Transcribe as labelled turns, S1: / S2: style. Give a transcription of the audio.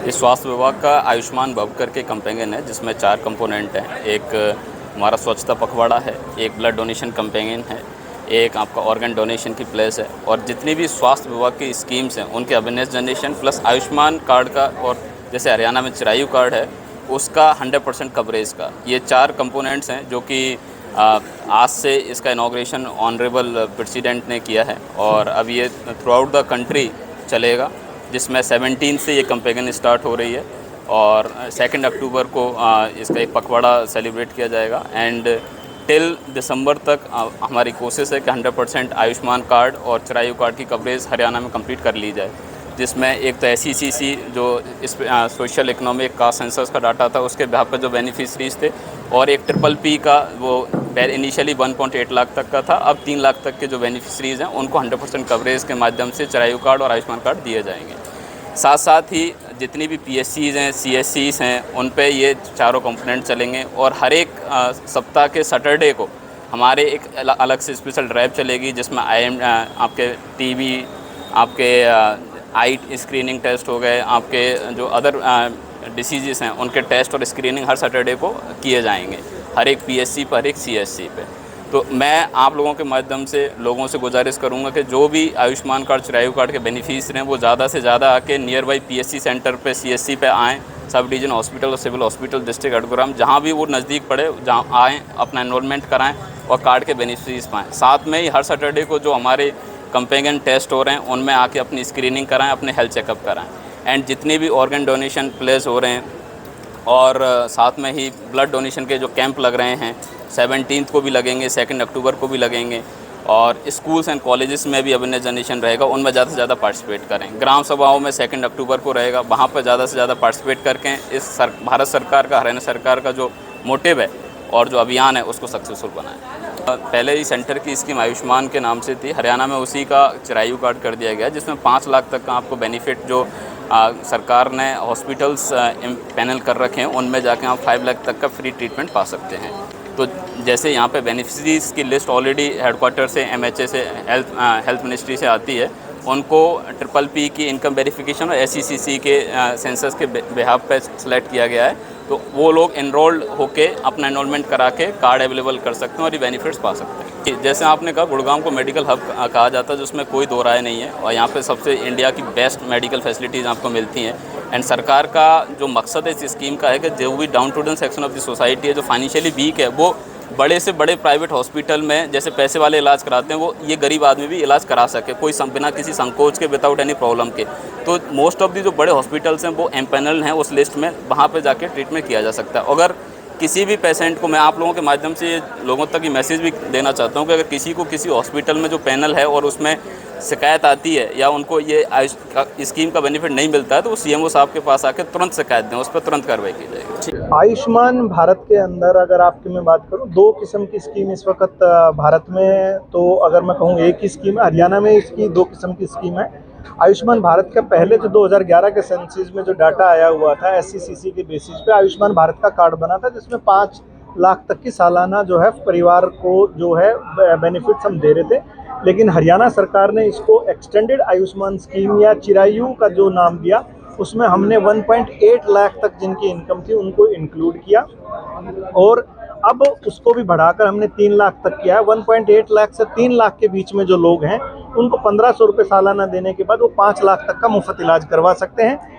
S1: ये स्वास्थ्य विभाग का आयुष्मान भव करके कैंपेन है, जिसमें 4 कंपोनेंट हैं। एक हमारा स्वच्छता पखवाड़ा है, एक ब्लड डोनेशन कैंपेन है, एक आपका ऑर्गन डोनेशन की प्लेस है, और जितनी भी स्वास्थ्य विभाग की स्कीम्स हैं उनके awareness generation plus Ayushman card का, और जैसे हरियाणा में चिरायु कार्ड है उसका 100% कवरेज का, ये 4 कंपोनेंट्स हैं जो कि आज से इसका इनॉग्रेशन ऑनरेबल प्रेसिडेंट ने किया है, और अब ये थ्रू आउट द कंट्री चलेगा, जिसमें 17 से ये कैंपेन स्टार्ट हो रही है और 2 अक्टूबर को इसका एक पखवाड़ा सेलिब्रेट किया जाएगा। एंड टिल दिसंबर तक हमारी कोशिश है कि 100% आयुष्मान कार्ड और चिरायु कार्ड की कवरेज हरियाणा में कंप्लीट कर ली जाए, जिसमें एक तो SECC जो इस सोशल इकोनॉमिक का सेंसस का डाटा था उसके बिहाफ पर जो बेनिफिशरीज थे, और एक PPP का वो इनिशियली 1.8 लाख तक का था, अब 3 लाख तक के जो बेनिफिशरीज हैं उनको 100% कवरेज के माध्यम से चिरायु कार्ड और आयुष्मान कार्ड दिए जाएंगे। साथ साथ ही जितनी भी PSCs हैं, CSCs हैं, उन पे ये चारों कंपोनेंट चलेंगे, और हर एक सप्ताह के सैटरडे को हमारे एक अलग से स्पेशल ड्राइव चलेगी, जिसमें आपके TB, आपके आई स्क्रीनिंग टेस्ट हो गए, आपके जो अदर डिसीज़ हैं उनके टेस्ट और स्क्रीनिंग हर सैटरडे को किए जाएंगे, हर एक PSC पर, हर एक CSC पे। तो मैं आप लोगों के माध्यम से लोगों से गुजारिश करूंगा कि जो भी आयुष्मान कार्ड, चिरायु कार्ड के बेनिफिशियरी हैं वो ज़्यादा से ज़्यादा आके नियर बाई PSC सेंटर पे, CSC पे आएँ, सब डिवीजन हॉस्पिटल और सिविल हॉस्पिटल डिस्ट्रिक्ट हेडग्राम जहाँ भी वो नज़दीक पड़े, जहाँ आएँ, अपना एनरोलमेंट कराएँ और कार्ड के बेनिफिशरीज पाएँ। साथ में ही हर सैटरडे को जो हमारे कंपेनियन टेस्ट हो रहे हैं उनमें आके अपनी स्क्रीनिंग कराएँ, अपने हेल्थ चेकअप कराएँ। एंड जितने भी ऑर्गन डोनेशन प्लेस हो रहे हैं, और साथ में ही ब्लड डोनेशन के जो कैंप लग रहे हैं 17 को भी लगेंगे, 2 अक्टूबर को भी लगेंगे, और स्कूल्स एंड कॉलेजेस में भी अवेयरनेस जनरेशन रहेगा, उनमें ज़्यादा से ज़्यादा पार्टिसिपेट करें। ग्राम सभाओं में 2 अक्टूबर को रहेगा, वहाँ पर ज़्यादा से ज़्यादा पार्टिसिपेट करके इस भारत सरकार का, हरियाणा सरकार का जो मोटिव है और जो अभियान है उसको सक्सेसफुल बनाएं। पहले ही सेंटर की स्कीम आयुष्मान के नाम से थी, हरियाणा में उसी का चिरायु कार्ड कर दिया गया, जिसमें 5 लाख तक का आपको बेनिफिट जो सरकार ने हॉस्पिटल्स पैनल कर रखे हैं उनमें जाके आप 5 लाख तक का फ्री ट्रीटमेंट पा सकते हैं। तो जैसे यहाँ पे बेनिफिशरीज की लिस्ट ऑलरेडी हेडक्वार्टर से, MHA से, हेल्थ मिनिस्ट्री से आती है, उनको PPP की इनकम वेरिफिकेशन और SECC के सेंसस के बिहाफ पे सेलेक्ट किया गया है, तो वो लोग एनरोल्ड होके अपना एनरोलमेंट करा के कार्ड अवेलेबल कर सकते हैं और ये बेनिफिट्स पा सकते हैं। जैसे आपने कहा, गुड़गांव को मेडिकल हब कहा जाता है, जिसमें कोई दो राय नहीं है, और यहाँ पे सबसे इंडिया की बेस्ट मेडिकल फैसिलिटीज़ आपको मिलती हैं। एंड सरकार का जो मकसद है इस स्कीम का है कि जो भी down to earth section of the society है, जो फाइनेंशियली वीक है, वो बड़े से बड़े प्राइवेट हॉस्पिटल में जैसे पैसे वाले इलाज कराते हैं, वो ये गरीब आदमी भी इलाज करा सके, कोई बिना किसी संकोच के, विदाउट एनी प्रॉब्लम के। तो मोस्ट ऑफ दी जो बड़े हॉस्पिटल्स हैं वो एम्पैनल हैं उस लिस्ट में, वहाँ पे जाके ट्रीटमेंट किया जा सकता है। अगर किसी भी पेशेंट को, मैं आप लोगों के माध्यम से लोगों तक ये मैसेज भी देना चाहता हूँ कि अगर किसी को किसी हॉस्पिटल में जो पैनल है और उसमें शिकायत आती है या उनको ये स्कीम का बेनिफिट नहीं मिलता है, तो वो CMO साहब के पास आकर तुरंत शिकायत दें, उस पर तुरंत कार्रवाई की जाएगी।
S2: आयुष्मान भारत के अंदर अगर आपकी मैं बात करूं, 2 किस्म की स्कीम इस वक्त भारत में, तो अगर मैं कहूं एक ही स्कीम है। हरियाणा में इसकी 2 किस्म की स्कीम है। आयुष्मान भारत का पहले जो 2011 के सेंसस में जो डाटा आया हुआ था, SECC के बेसिस पे आयुष्मान भारत का कार्ड बना था, जिसमें 5 लाख तक की सालाना जो है परिवार को जो है बेनिफिट्स हम दे रहे थे। लेकिन हरियाणा सरकार ने इसको एक्सटेंडेड आयुष्मान स्कीम या चिरायु का जो नाम दिया, उसमें हमने 1.8 लाख तक जिनकी इनकम थी उनको इंक्लूड किया, और अब उसको भी बढ़ाकर हमने 3 लाख तक किया है। 1.8 लाख से 3 लाख के बीच में जो लोग हैं उनको 1500 रुपये सालाना देने के बाद वो 5 लाख तक का मुफ्त इलाज करवा सकते हैं।